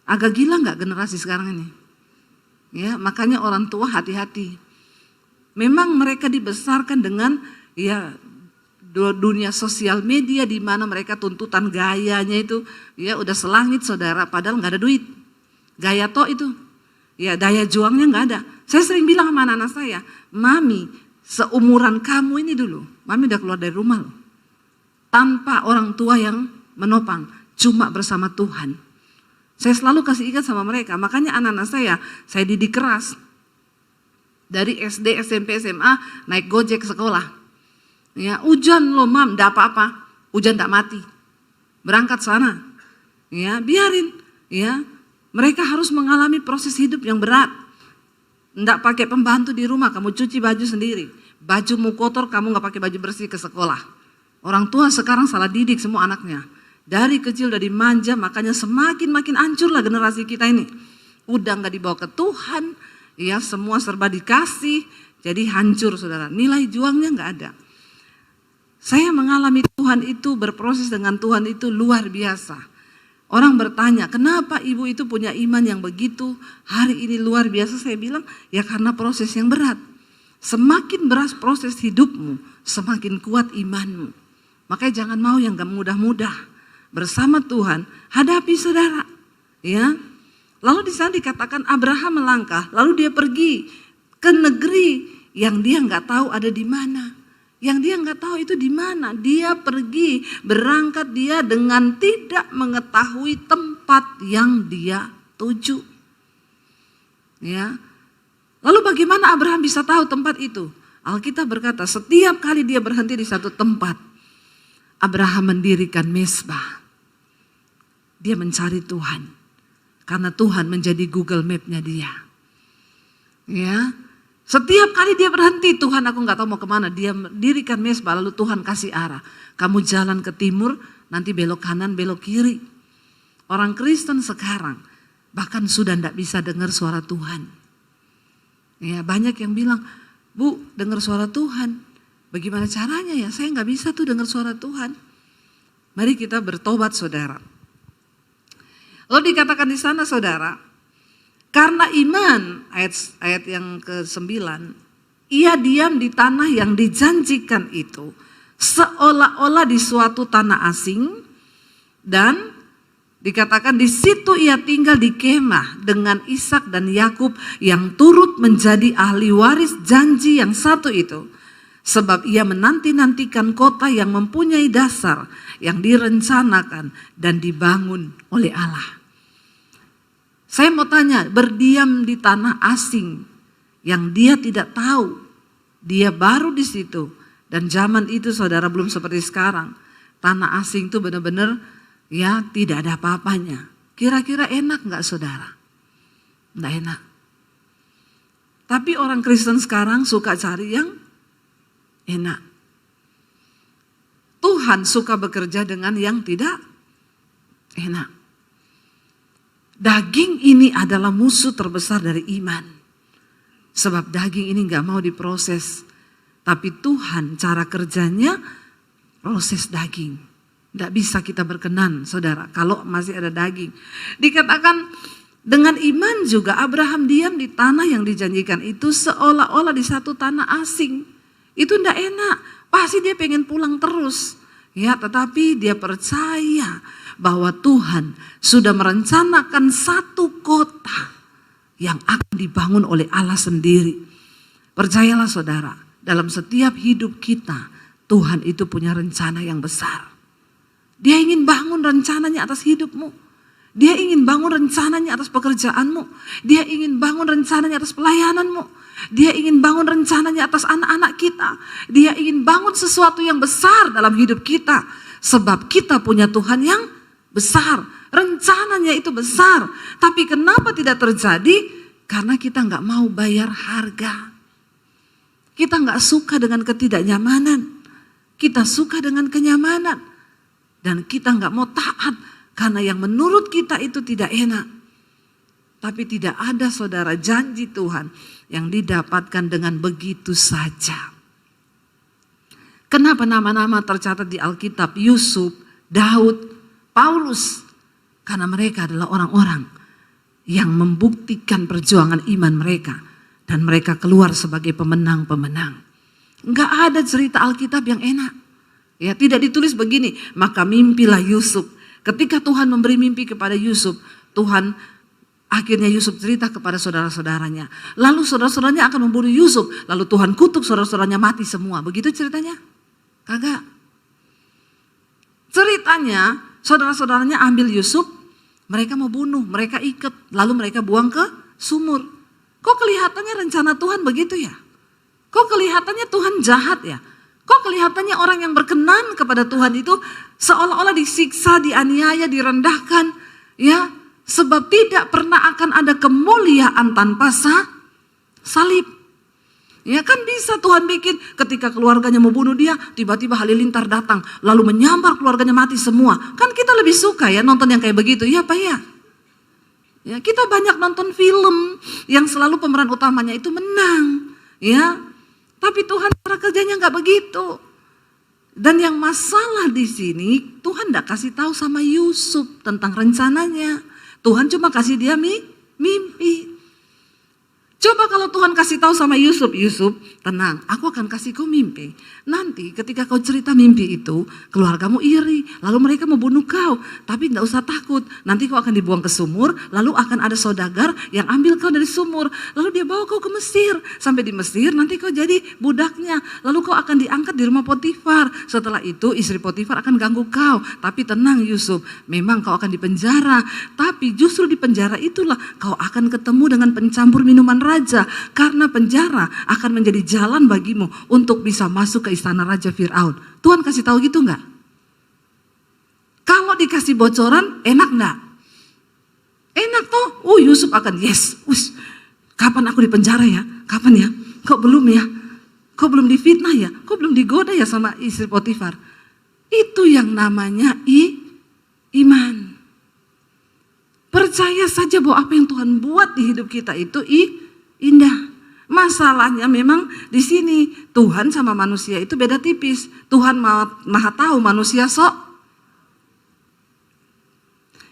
Agak gila enggak generasi sekarang ini? Ya, makanya orang tua hati-hati. Memang mereka dibesarkan dengan ya dunia sosial media di mana mereka tuntutan gayanya itu ya udah selangit saudara, padahal nggak ada duit. Gaya tok itu. Ya daya juangnya nggak ada. Saya sering bilang sama anak-anak saya, Mami, seumuran kamu ini dulu, Mami udah keluar dari rumah loh. Tanpa orang tua yang menopang, cuma bersama Tuhan. Saya selalu kasih ikat sama mereka, makanya anak-anak saya didik keras. Dari SD, SMP, SMA, naik gojek sekolah. Ya, hujan loh Mam, enggak apa-apa, hujan tak mati. Berangkat sana, ya biarin. Ya, mereka harus mengalami proses hidup yang berat. Enggak pakai pembantu di rumah, kamu cuci baju sendiri. Bajumu kotor, kamu enggak pakai baju bersih ke sekolah. Orang tua sekarang salah didik semua anaknya. Dari kecil udah dimanja, makanya makin hancurlah generasi kita ini. Udah nggak dibawa ke Tuhan, ya semua serba dikasih, jadi hancur saudara. Nilai juangnya nggak ada. Saya mengalami Tuhan itu, berproses dengan Tuhan itu luar biasa. Orang bertanya, kenapa ibu itu punya iman yang begitu hari ini luar biasa? Saya bilang, ya karena proses yang berat. Semakin berat proses hidupmu, semakin kuat imanmu. Makanya jangan mau yang gak mudah-mudah. Bersama Tuhan, hadapi saudara. Ya. Lalu di sana dikatakan Abraham melangkah, lalu dia pergi ke negeri yang dia nggak tahu ada di mana. Yang dia nggak tahu itu di mana. Dia pergi, berangkat dia dengan tidak mengetahui tempat yang dia tuju. Ya. Lalu bagaimana Abraham bisa tahu tempat itu? Alkitab berkata, setiap kali dia berhenti di satu tempat, Abraham mendirikan mezbah. Dia mencari Tuhan. Karena Tuhan menjadi Google Map-nya dia. Ya. Setiap kali dia berhenti, Tuhan aku nggak tahu mau kemana. Dia mendirikan mesbah, lalu Tuhan kasih arah. Kamu jalan ke timur, nanti belok kanan, belok kiri. Orang Kristen sekarang bahkan sudah tidak bisa dengar suara Tuhan. Ya, banyak yang bilang, Bu, dengar suara Tuhan. Bagaimana caranya ya? Saya nggak bisa tuh dengar suara Tuhan. Mari kita bertobat, saudara. Lalu dikatakan di sana, saudara, karena iman, ayat yang ke-9, ia diam di tanah yang dijanjikan itu, seolah-olah di suatu tanah asing, dan dikatakan di situ ia tinggal di kemah dengan Ishak dan Yakub yang turut menjadi ahli waris janji yang satu itu. Sebab ia menanti-nantikan kota yang mempunyai dasar, yang direncanakan dan dibangun oleh Allah. Saya mau tanya, berdiam di tanah asing yang dia tidak tahu, dia baru di situ, dan zaman itu saudara belum seperti sekarang. Tanah asing itu benar-benar ya tidak ada apa-apanya. Kira-kira enak nggak saudara? Nggak enak. Tapi orang Kristen sekarang suka cari yang enak. Tuhan suka bekerja dengan yang tidak enak. Daging ini adalah musuh terbesar dari iman. Sebab daging ini gak mau diproses. Tapi Tuhan cara kerjanya proses daging. Gak bisa kita berkenan saudara kalau masih ada daging. Dikatakan dengan iman juga Abraham diam di tanah yang dijanjikan itu seolah-olah di satu tanah asing. Itu gak enak. Pasti dia pengen pulang terus. Ya, tetapi dia percaya bahwa Tuhan sudah merencanakan satu kota yang akan dibangun oleh Allah sendiri. Percayalah saudara, dalam setiap hidup kita, Tuhan itu punya rencana yang besar. Dia ingin bangun rencananya atas hidupmu. Dia ingin bangun rencananya atas pekerjaanmu. Dia ingin bangun rencananya atas pelayananmu. Dia ingin bangun rencananya atas anak-anak kita. Dia ingin bangun sesuatu yang besar dalam hidup kita. Sebab kita punya Tuhan yang besar. Rencananya itu besar. Tapi kenapa tidak terjadi? Karena kita nggak mau bayar harga. Kita nggak suka dengan ketidaknyamanan. Kita suka dengan kenyamanan. Dan kita nggak mau taat. Karena yang menurut kita itu tidak enak. Tapi tidak ada saudara janji Tuhan yang didapatkan dengan begitu saja. Kenapa nama-nama tercatat di Alkitab? Yusuf, Daud, Paulus. Karena mereka adalah orang-orang yang membuktikan perjuangan iman mereka. Dan mereka keluar sebagai pemenang-pemenang. Enggak ada cerita Alkitab yang enak. Ya, tidak ditulis begini, maka mimpilah Yusuf. Ketika Tuhan memberi mimpi kepada Yusuf, Tuhan akhirnya Yusuf cerita kepada saudara-saudaranya. Lalu saudara-saudaranya akan membunuh Yusuf. Lalu Tuhan kutuk saudara-saudaranya mati semua. Begitu ceritanya? Kagak. Ceritanya saudara-saudaranya ambil Yusuf, mereka mau bunuh, mereka ikat, lalu mereka buang ke sumur. Kok kelihatannya rencana Tuhan begitu ya? Kok kelihatannya Tuhan jahat ya? Kok kelihatannya orang yang berkenan kepada Tuhan itu seolah-olah disiksa, dianiaya, direndahkan, ya? Sebab tidak pernah akan ada kemuliaan tanpa salib. Ya kan bisa Tuhan bikin ketika keluarganya mau bunuh dia, tiba-tiba halilintar datang, lalu menyambar keluarganya mati semua. Kan kita lebih suka ya nonton yang kayak begitu, ya Pak ya? Ya, kita banyak nonton film yang selalu pemeran utamanya itu menang, ya. Tapi Tuhan cara kerjanya nggak begitu. Dan yang masalah di sini, Tuhan nggak kasih tahu sama Yusuf tentang rencananya. Tuhan cuma kasih dia mimpi. Coba kalau Tuhan kasih tahu sama Yusuf, Yusuf tenang, aku akan kasih kau mimpi. Nanti ketika kau cerita mimpi itu, keluargamu iri, lalu mereka mau bunuh kau. Tapi tidak usah takut, nanti kau akan dibuang ke sumur, lalu akan ada saudagar yang ambil kau dari sumur. Lalu dia bawa kau ke Mesir, sampai di Mesir nanti kau jadi budaknya. Lalu kau akan diangkat di rumah Potifar. Setelah itu istri Potifar akan ganggu kau. Tapi tenang Yusuf, memang kau akan dipenjara. Tapi justru di penjara itulah kau akan ketemu dengan pencampur minuman raja, karena penjara akan menjadi jalan bagimu untuk bisa masuk ke istana Raja Fir'aun. Tuhan kasih tahu gitu enggak? Kalau dikasih bocoran, enak enggak? Enak toh? Yusuf akan yes. Kapan aku di penjara ya? Kapan ya? kok belum ya? Kok belum difitnah ya? Kok belum digoda ya sama istri Potifar? Itu yang namanya iman. Percaya saja bahwa apa yang Tuhan buat di hidup kita itu indah. Masalahnya memang di sini Tuhan sama manusia itu beda tipis. Tuhan maha tahu, manusia sok.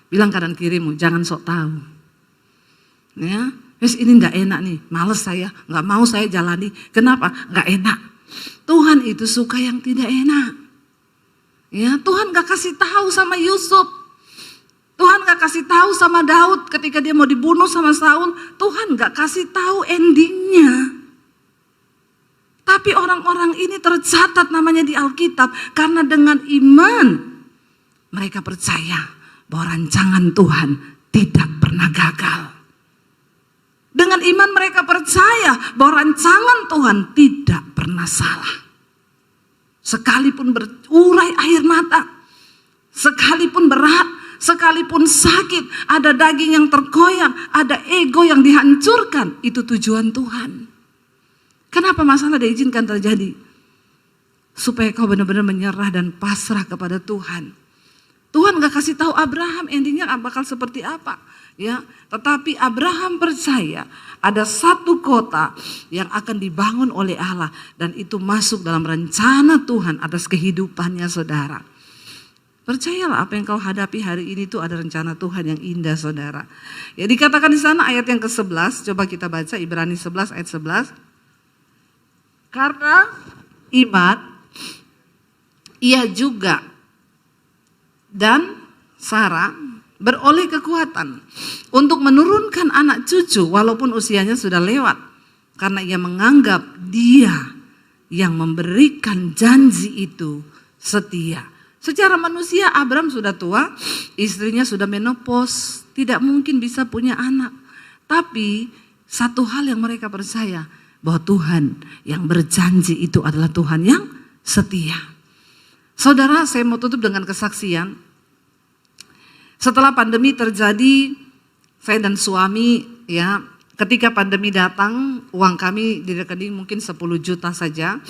Bilang kanan kirimu, jangan sok tahu. Ya, wes ini nggak enak nih, males saya, nggak mau saya jalani. Kenapa? Nggak enak. Tuhan itu suka yang tidak enak. Ya, Tuhan nggak kasih tahu sama Yusuf. Tuhan gak kasih tahu sama Daud ketika dia mau dibunuh sama Saul. Tuhan gak kasih tahu endingnya. Tapi orang-orang ini tercatat namanya di Alkitab. Karena dengan iman mereka percaya bahwa rancangan Tuhan tidak pernah gagal. Dengan iman mereka percaya bahwa rancangan Tuhan tidak pernah salah. Sekalipun berurai air mata, sekalipun berat, sekalipun sakit, ada daging yang tergoyang, ada ego yang dihancurkan, itu tujuan Tuhan. Kenapa masalah diizinkan terjadi? Supaya kau benar-benar menyerah dan pasrah kepada Tuhan. Tuhan gak kasih tahu Abraham endingnya bakal seperti apa, ya. Tetapi Abraham percaya ada satu kota yang akan dibangun oleh Allah dan itu masuk dalam rencana Tuhan atas kehidupannya, saudara. Percayalah apa yang kau hadapi hari ini itu ada rencana Tuhan yang indah, saudara. Ya, dikatakan di sana ayat yang ke-11, coba kita baca Ibrani 11 ayat 11. Karena iman, ia juga dan Sarah beroleh kekuatan untuk menurunkan anak cucu walaupun usianya sudah lewat. Karena ia menganggap dia yang memberikan janji itu setia. Secara manusia Abram sudah tua, istrinya sudah menopause, tidak mungkin bisa punya anak. Tapi satu hal yang mereka percaya, bahwa Tuhan yang berjanji itu adalah Tuhan yang setia. Saudara, saya mau tutup dengan kesaksian. Setelah pandemi terjadi, saya dan suami, ya, ketika pandemi datang, uang kami di rekening mungkin 10 juta saja.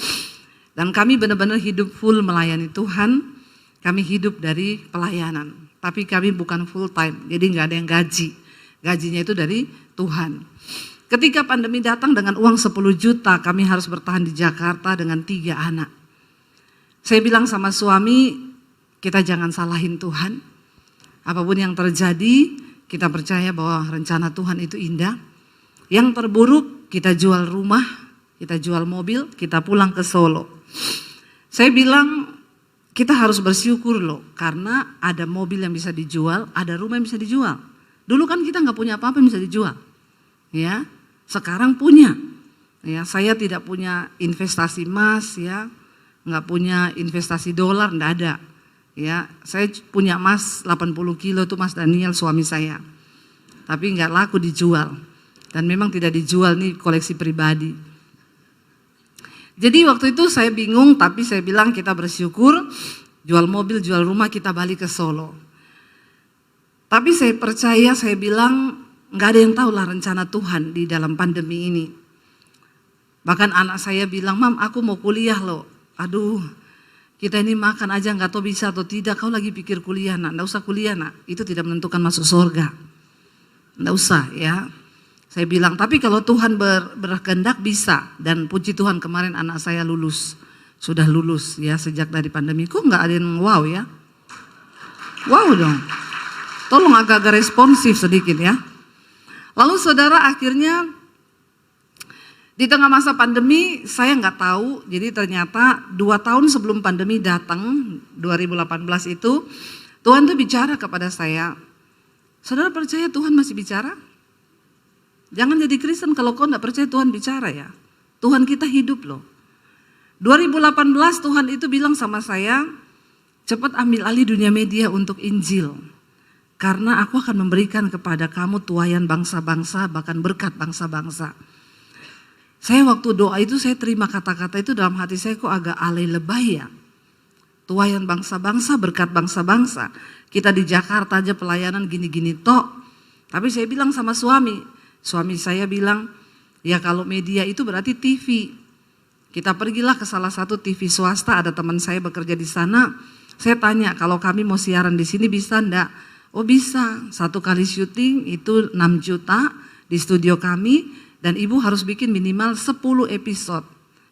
Dan kami benar-benar hidup full melayani Tuhan. Kami hidup dari pelayanan, tapi kami bukan full time, jadi nggak ada yang gaji. Gajinya itu dari Tuhan. Ketika pandemi datang dengan uang 10 juta, kami harus bertahan di Jakarta dengan 3 anak. Saya bilang sama suami, kita jangan salahin Tuhan. Apapun yang terjadi, kita percaya bahwa rencana Tuhan itu indah. Yang terburuk, kita jual rumah, kita jual mobil, kita pulang ke Solo. Saya bilang, kita harus bersyukur loh, karena ada mobil yang bisa dijual, ada rumah yang bisa dijual. Dulu kan kita nggak punya apa-apa yang bisa dijual, ya. Sekarang punya, ya. Saya tidak punya investasi emas, ya, nggak punya investasi dolar, nggak ada, ya. Saya punya emas 80 kilo tuh Mas Daniel suami saya, tapi nggak laku dijual, dan memang tidak dijual nih koleksi pribadi. Jadi waktu itu saya bingung, tapi saya bilang kita bersyukur, jual mobil, jual rumah, kita balik ke Solo. Tapi saya percaya, saya bilang nggak ada yang tahu lah rencana Tuhan di dalam pandemi ini. Bahkan anak saya bilang, Mam aku mau kuliah loh. Aduh, kita ini makan aja nggak tahu bisa atau tidak, kau lagi pikir kuliah nak, nggak usah kuliah nak, itu tidak menentukan masuk surga. Nggak usah ya. Saya bilang, tapi kalau Tuhan berkehendak bisa. Dan puji Tuhan kemarin anak saya lulus. Sudah lulus ya sejak dari pandemi. Kok nggak ada yang wow ya? Wow dong. Tolong agak-agak responsif sedikit ya. Lalu saudara akhirnya di tengah masa pandemi saya nggak tahu. Jadi ternyata 2 tahun sebelum pandemi datang 2018 itu Tuhan tuh bicara kepada saya. Saudara percaya Tuhan masih bicara? Jangan jadi Kristen kalau kau enggak percaya Tuhan bicara ya. Tuhan kita hidup loh. 2018 Tuhan itu bilang sama saya, cepat ambil alih dunia media untuk Injil. Karena aku akan memberikan kepada kamu tuaian bangsa-bangsa, bahkan berkat bangsa-bangsa. Saya waktu doa itu saya terima kata-kata itu dalam hati saya kok agak alay lebay ya. Tuaian bangsa-bangsa, berkat bangsa-bangsa. Kita di Jakarta aja pelayanan gini-gini tok. Tapi saya bilang sama suami saya bilang, Ya kalau media itu berarti TV. Kita pergilah ke salah satu TV swasta, ada teman saya bekerja di sana. Saya tanya, kalau kami mau siaran di sini bisa enggak? Oh bisa, satu kali syuting itu 6 juta di studio kami dan ibu harus bikin minimal 10 episode.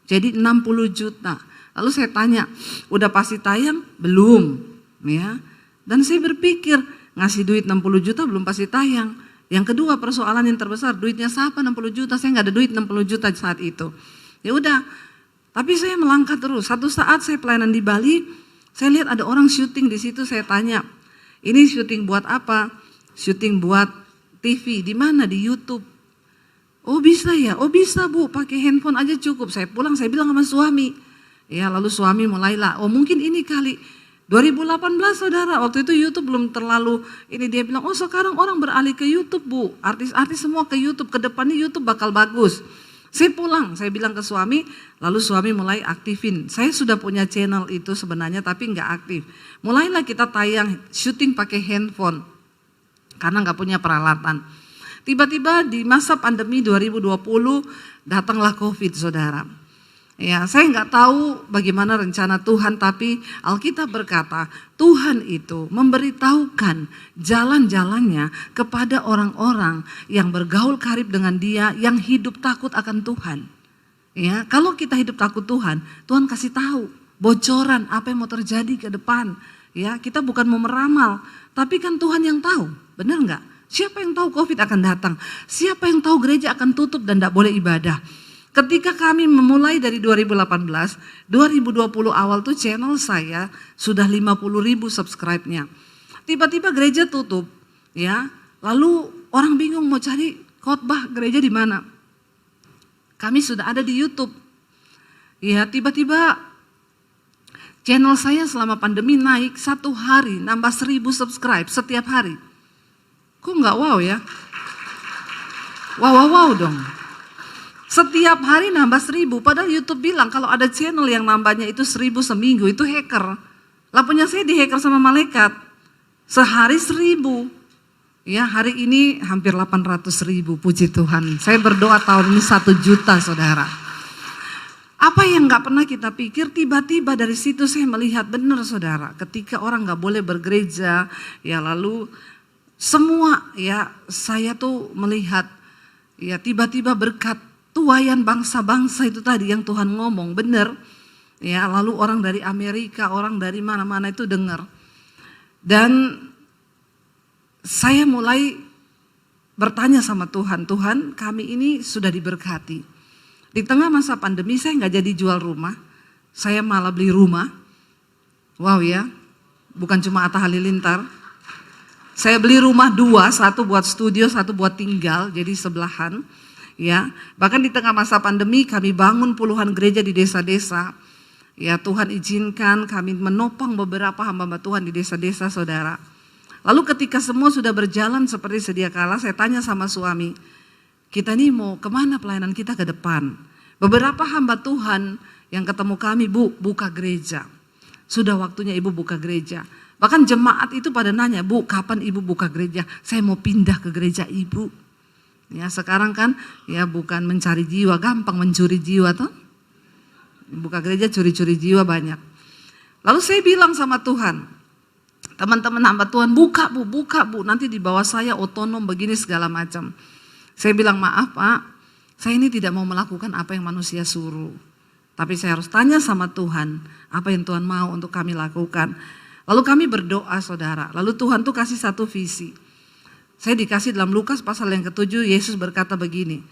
Jadi 60 juta. Lalu saya tanya, udah pasti tayang? Belum. Ya. Dan saya berpikir, ngasih duit 60 juta belum pasti tayang. Yang kedua persoalan yang terbesar, duitnya siapa 60 juta? Saya nggak ada duit 60 juta saat itu. Ya udah, tapi saya melangkah terus. Satu saat saya pelayanan di Bali, saya lihat ada orang syuting di situ. Saya tanya, ini syuting buat apa? Syuting buat TV. Di mana? Di YouTube. Oh bisa ya? Oh bisa Bu, pakai handphone aja cukup. Saya pulang, saya bilang sama suami. Ya lalu suami mulailah, oh mungkin ini kali. 2018 saudara, waktu itu YouTube belum terlalu, ini dia bilang, oh sekarang orang beralih ke YouTube Bu. Artis-artis semua ke YouTube, ke depannya YouTube bakal bagus. Saya pulang, saya bilang ke suami, lalu suami mulai aktifin. Saya sudah punya channel itu sebenarnya tapi nggak aktif. Mulailah kita tayang syuting pakai handphone karena nggak punya peralatan. Tiba-tiba di masa pandemi 2020 datanglah COVID saudara. Ya, saya nggak tahu bagaimana rencana Tuhan, tapi Alkitab berkata Tuhan itu memberitahukan jalan-jalannya kepada orang-orang yang bergaul karib dengan Dia, yang hidup takut akan Tuhan. Ya, kalau kita hidup takut Tuhan, Tuhan kasih tahu bocoran apa yang mau terjadi ke depan. Ya, kita bukan mau meramal, tapi kan Tuhan yang tahu, benar nggak? Siapa yang tahu COVID akan datang? Siapa yang tahu gereja akan tutup dan tidak boleh ibadah? Ketika kami memulai dari 2018, 2020 awal tuh channel saya sudah 50.000 subscribe-nya. Tiba-tiba gereja tutup, ya. Lalu orang bingung mau cari khotbah gereja di mana. Kami sudah ada di YouTube. Ya, tiba-tiba channel saya selama pandemi naik 1 hari, nambah 1.000 subscribe setiap hari. Kok nggak wow ya? Wow dong. Setiap hari nambah 1.000, padahal YouTube bilang kalau ada channel yang nambahnya itu 1.000 seminggu itu hacker. Lah punya saya dihacker sama malaikat, sehari 1.000. Ya hari ini hampir 800.000, puji Tuhan. Saya berdoa tahun ini 1 juta saudara. Apa yang gak pernah kita pikir, tiba-tiba dari situ saya melihat benar saudara. Ketika orang gak boleh bergereja, ya lalu semua ya saya tuh melihat ya tiba-tiba berkat tuayan bangsa-bangsa itu tadi yang Tuhan ngomong benar. Ya, lalu orang dari Amerika, orang dari mana-mana itu dengar. Dan saya mulai bertanya sama Tuhan, Tuhan kami ini sudah diberkati. Di tengah masa pandemi saya nggak jadi jual rumah, saya malah beli rumah. Wow ya, bukan cuma Atta Halilintar. Saya beli rumah 2, satu buat studio, satu buat tinggal, jadi sebelahan. Ya, bahkan di tengah masa pandemi kami bangun puluhan gereja di desa-desa. Ya, Tuhan izinkan kami menopang beberapa hamba-hamba Tuhan di desa-desa saudara. Lalu ketika semua sudah berjalan seperti sedia kala, saya tanya sama suami, kita nih mau kemana pelayanan kita ke depan? Beberapa hamba Tuhan yang ketemu kami, Bu, buka gereja. Sudah waktunya Ibu buka gereja. Bahkan jemaat itu pada nanya, Bu, kapan Ibu buka gereja? Saya mau pindah ke gereja Ibu. Ya sekarang kan ya bukan mencari jiwa, gampang mencuri jiwa toh. Buka gereja curi-curi jiwa banyak. Lalu saya bilang sama Tuhan, teman-teman hamba Tuhan buka bu, nanti di bawah saya otonom begini segala macam. Saya bilang maaf Pak, saya ini tidak mau melakukan apa yang manusia suruh. Tapi saya harus tanya sama Tuhan, apa yang Tuhan mau untuk kami lakukan. Lalu kami berdoa saudara, lalu Tuhan tuh kasih satu visi. Saya dikasih dalam Lukas pasal yang ke-7, Yesus berkata begini,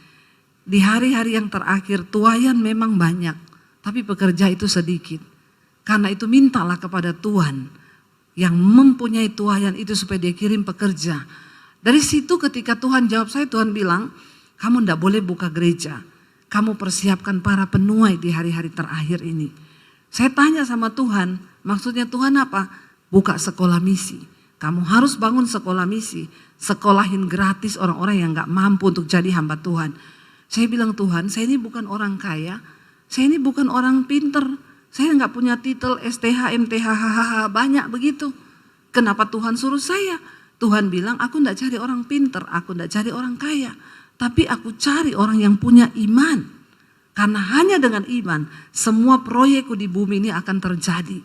di hari-hari yang terakhir tuayan memang banyak, tapi pekerja itu sedikit. Karena itu mintalah kepada Tuhan yang mempunyai tuayan itu supaya dia kirim pekerja. Dari situ ketika Tuhan jawab saya, Tuhan bilang, kamu tidak boleh buka gereja, kamu persiapkan para penuai di hari-hari terakhir ini. Saya tanya sama Tuhan, maksudnya Tuhan apa? Buka sekolah misi. Kamu harus bangun sekolah misi, sekolahin gratis orang-orang yang gak mampu untuk jadi hamba Tuhan. Saya bilang Tuhan, saya ini bukan orang kaya, saya ini bukan orang pinter, saya gak punya titel STH, MTH, HHH, banyak begitu. Kenapa Tuhan suruh saya? Tuhan bilang aku gak cari orang pinter, aku gak cari orang kaya, tapi aku cari orang yang punya iman. Karena hanya dengan iman, semua proyekku di bumi ini akan terjadi.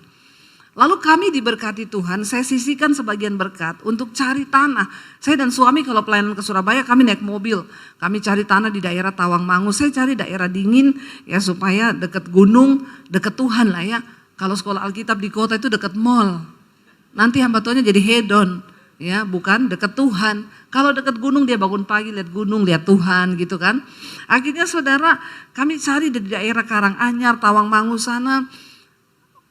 Lalu kami diberkati Tuhan, saya sisihkan sebagian berkat untuk cari tanah. Saya dan suami kalau pelayanan ke Surabaya kami naik mobil. Kami cari tanah di daerah Tawangmangu, saya cari daerah dingin ya supaya dekat gunung, dekat Tuhan lah ya. Kalau sekolah Alkitab di kota itu dekat mall. Nanti hamba Tuhannya jadi hedon ya, bukan dekat Tuhan. Kalau dekat gunung dia bangun pagi lihat gunung, lihat Tuhan gitu kan. Akhirnya saudara kami cari di daerah Karanganyar, Tawangmangu sana.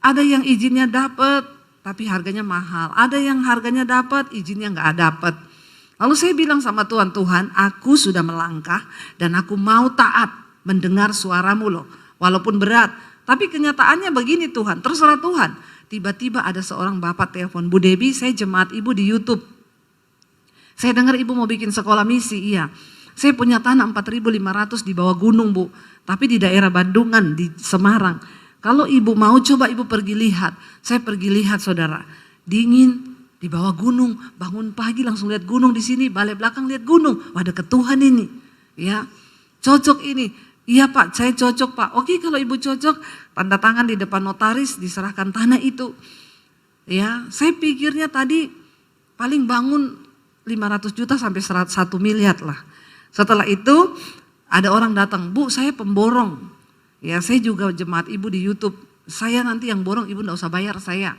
Ada yang izinnya dapat tapi harganya mahal. Ada yang harganya dapat izinnya nggak dapat. Lalu saya bilang sama Tuhan, Tuhan aku sudah melangkah dan aku mau taat mendengar suaramu loh. Walaupun berat. Tapi kenyataannya begini Tuhan, terserah Tuhan. Tiba-tiba ada seorang bapak telepon, Bu Debbie saya jemaat ibu di YouTube. Saya dengar ibu mau bikin sekolah misi, iya. Saya punya tanah 4.500 di bawah gunung Bu. Tapi di daerah Bandungan, di Semarang. Kalau ibu mau coba ibu pergi lihat. Saya pergi lihat saudara. Dingin di bawah gunung. Bangun pagi langsung lihat gunung di sini. Balik belakang lihat gunung. Wah deket Tuhan ini. Ya, cocok ini. Iya Pak, saya cocok Pak. Oke kalau ibu cocok, tanda tangan di depan notaris diserahkan tanah itu. Ya, saya pikirnya tadi paling bangun 500 juta sampai 1 miliar lah. Setelah itu ada orang datang, Bu saya pemborong. Ya saya juga jemaat ibu di YouTube. Saya nanti yang borong ibu gak usah bayar saya.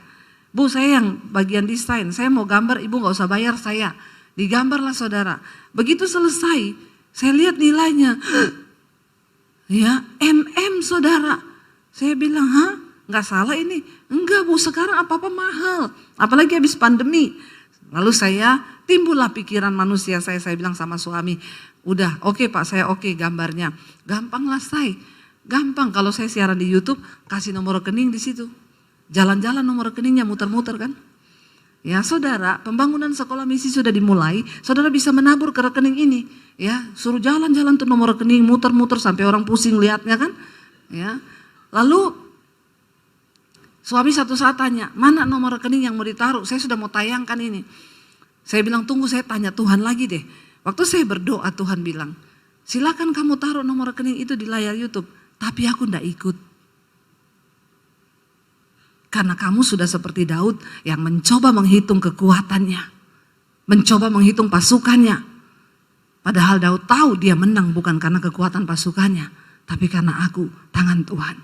Bu saya yang bagian desain, saya mau gambar ibu gak usah bayar saya. Digambarlah saudara. Begitu selesai, saya lihat nilainya. Ya saudara. Saya bilang, hah gak salah ini? Enggak Bu, sekarang apa-apa mahal. Apalagi habis pandemi. Lalu timbullah pikiran manusia saya bilang sama suami, udah oke Pak saya oke gambarnya. Gampang lah say, gampang kalau saya siaran di YouTube kasih nomor rekening di situ. Jalan-jalan nomor rekeningnya muter-muter kan. Ya saudara, pembangunan sekolah misi sudah dimulai, saudara bisa menabur ke rekening ini. Ya, suruh jalan-jalan tuh nomor rekening muter-muter sampai orang pusing lihatnya kan. Ya. Lalu suami satu saat tanya, mana nomor rekening yang mau ditaruh? Saya sudah mau tayangkan ini. Saya bilang tunggu saya tanya Tuhan lagi deh. Waktu saya berdoa Tuhan bilang, silakan kamu taruh nomor rekening itu di layar YouTube. Tapi aku enggak ikut. Karena kamu sudah seperti Daud yang mencoba menghitung kekuatannya. Mencoba menghitung pasukannya. Padahal Daud tahu dia menang bukan karena kekuatan pasukannya. Tapi karena aku, tangan Tuhan.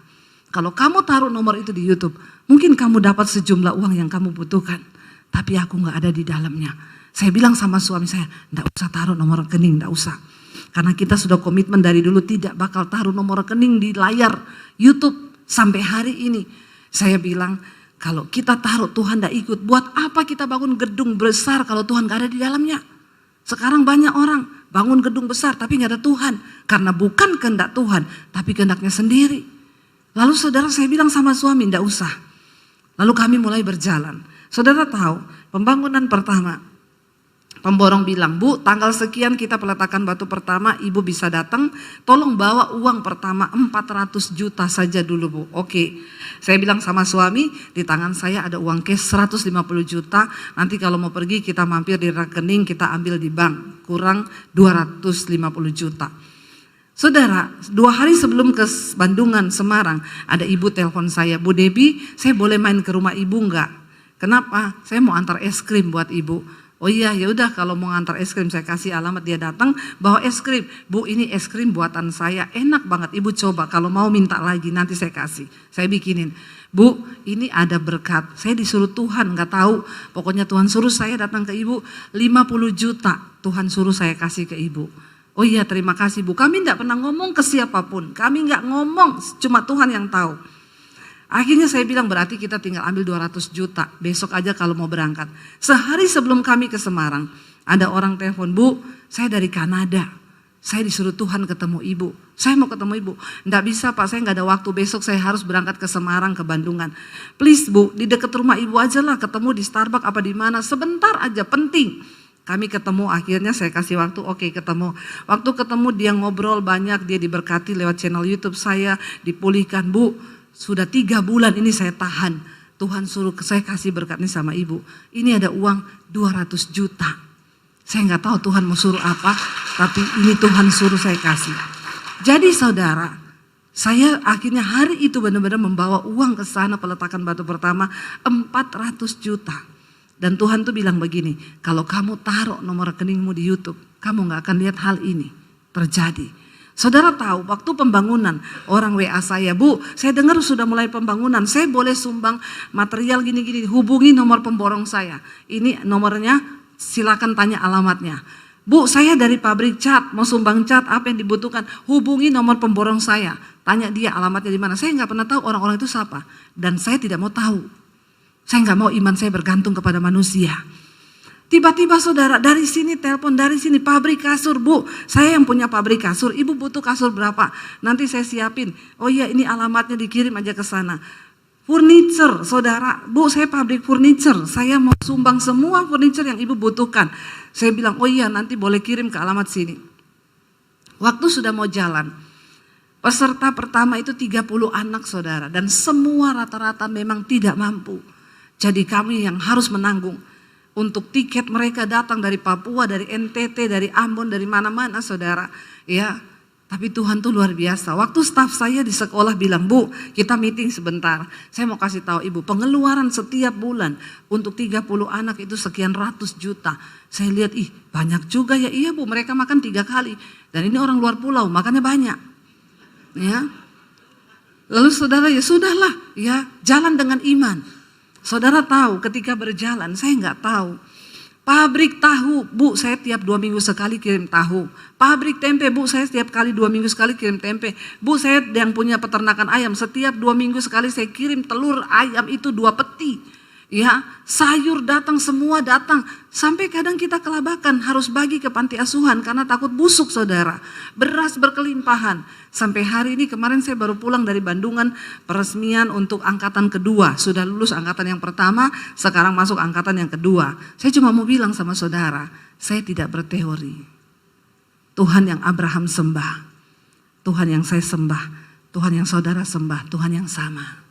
Kalau kamu taruh nomor itu di YouTube, mungkin kamu dapat sejumlah uang yang kamu butuhkan. Tapi aku gak ada di dalamnya. Saya bilang sama suami saya, gak usah taruh nomor rekening, gak usah. Karena kita sudah komitmen dari dulu tidak bakal taruh nomor rekening di layar YouTube sampai hari ini. Saya bilang, kalau kita taruh Tuhan gak ikut, buat apa kita bangun gedung besar kalau Tuhan gak ada di dalamnya? Sekarang banyak orang bangun gedung besar tapi gak ada Tuhan. Karena bukan kehendak Tuhan, tapi kehendaknya sendiri. Lalu saudara saya bilang sama suami, gak usah. Lalu kami mulai berjalan. Saudara tahu, pembangunan pertama, pemborong bilang, Bu tanggal sekian kita peletakan batu pertama, ibu bisa datang, tolong bawa uang pertama 400 juta saja dulu Bu. Oke, saya bilang sama suami, di tangan saya ada uang cash 150 juta, nanti kalau mau pergi kita mampir di rekening, kita ambil di bank, kurang 250 juta. Saudara, 2 hari sebelum ke Bandungan, Semarang, ada ibu telepon saya, Bu Debbie, saya boleh main ke rumah ibu enggak? Kenapa? Saya mau antar es krim buat ibu. Oh iya, ya udah kalau mau antar es krim saya kasih alamat, dia datang bawa es krim. Bu ini es krim buatan saya, enak banget ibu coba, kalau mau minta lagi nanti saya kasih. Saya bikinin. Bu ini ada berkat, saya disuruh Tuhan gak tahu. Pokoknya Tuhan suruh saya datang ke ibu, 50 juta Tuhan suruh saya kasih ke ibu. Oh iya terima kasih Bu, kami gak pernah ngomong ke siapapun, kami gak ngomong, cuma Tuhan yang tahu. Akhirnya saya bilang berarti kita tinggal ambil 200 juta, besok aja kalau mau berangkat. Sehari sebelum kami ke Semarang, ada orang telepon, Bu saya dari Kanada, saya disuruh Tuhan ketemu ibu. Saya mau ketemu ibu, enggak bisa Pak saya enggak ada waktu, besok saya harus berangkat ke Semarang, ke Bandungan. Please Bu, di dekat rumah ibu aja lah, ketemu di Starbucks apa di mana, sebentar aja penting. Kami ketemu, akhirnya saya kasih waktu, oke ketemu. Waktu ketemu dia ngobrol banyak, dia diberkati lewat channel YouTube saya, dipulihkan. Bu sudah 3 bulan ini saya tahan. Tuhan suruh saya kasih berkat ini sama ibu. Ini ada uang 200 juta. Saya nggak tahu Tuhan mau suruh apa, tapi ini Tuhan suruh saya kasih. Jadi saudara, saya akhirnya hari itu benar-benar membawa uang ke sana, peletakan batu pertama 400 juta. Dan Tuhan tuh bilang begini, kalau kamu taruh nomor rekeningmu di YouTube, kamu nggak akan lihat hal ini terjadi. Saudara tahu waktu pembangunan orang WA saya, Bu, saya dengar sudah mulai pembangunan, saya boleh sumbang material gini-gini, hubungi nomor pemborong saya. Ini nomornya, silakan tanya alamatnya. Bu, saya dari pabrik cat, mau sumbang cat, apa yang dibutuhkan? Hubungi nomor pemborong saya, tanya dia alamatnya di mana. Saya nggak pernah tahu orang-orang itu siapa, dan saya tidak mau tahu. Saya nggak mau iman saya bergantung kepada manusia. Tiba-tiba saudara dari sini telepon, dari sini pabrik kasur, Bu, saya yang punya pabrik kasur, Ibu butuh kasur berapa? Nanti saya siapin. Oh iya, ini alamatnya, dikirim aja ke sana. Furniture, saudara, Bu, saya pabrik furniture, saya mau sumbang semua furniture yang Ibu butuhkan. Saya bilang, oh iya, nanti boleh kirim ke alamat sini. Waktu sudah mau jalan, peserta pertama itu 30 anak saudara, dan semua rata-rata memang tidak mampu. Jadi kami yang harus menanggung untuk tiket mereka datang dari Papua, dari NTT, dari Ambon, dari mana-mana saudara. Ya, tapi Tuhan tuh luar biasa. Waktu staf saya di sekolah bilang, Bu, kita meeting sebentar. Saya mau kasih tahu Ibu, pengeluaran setiap bulan untuk 30 anak itu sekian ratus juta. Saya lihat, ih banyak juga ya. Iya Bu, mereka makan 3 kali. Dan ini orang luar pulau, makannya banyak. Ya. Lalu saudara, ya sudahlah, ya jalan dengan iman. Saudara tahu ketika berjalan, saya nggak tahu. Pabrik tahu, Bu, saya tiap 2 minggu sekali kirim tahu. Pabrik tempe, Bu, saya setiap kali 2 minggu sekali kirim tempe. Bu, saya yang punya peternakan ayam, setiap 2 minggu sekali saya kirim telur ayam itu 2 peti. Ya, sayur datang, semua datang. Sampai kadang kita kelabakan, harus bagi ke panti asuhan karena takut busuk saudara. Beras berkelimpahan. Sampai hari ini kemarin saya baru pulang dari Bandungan, peresmian untuk angkatan kedua. Sudah lulus angkatan yang pertama, sekarang masuk angkatan yang kedua. Saya cuma mau bilang sama saudara, saya tidak berteori. Tuhan yang Abraham sembah, Tuhan yang saya sembah, Tuhan yang saudara sembah, Tuhan yang sama.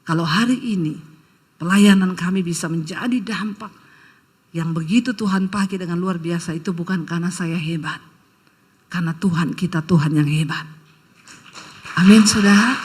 Kalau hari ini pelayanan kami bisa menjadi dampak yang begitu Tuhan pakai dengan luar biasa, itu bukan karena saya hebat. Karena Tuhan kita Tuhan yang hebat. Amin saudara.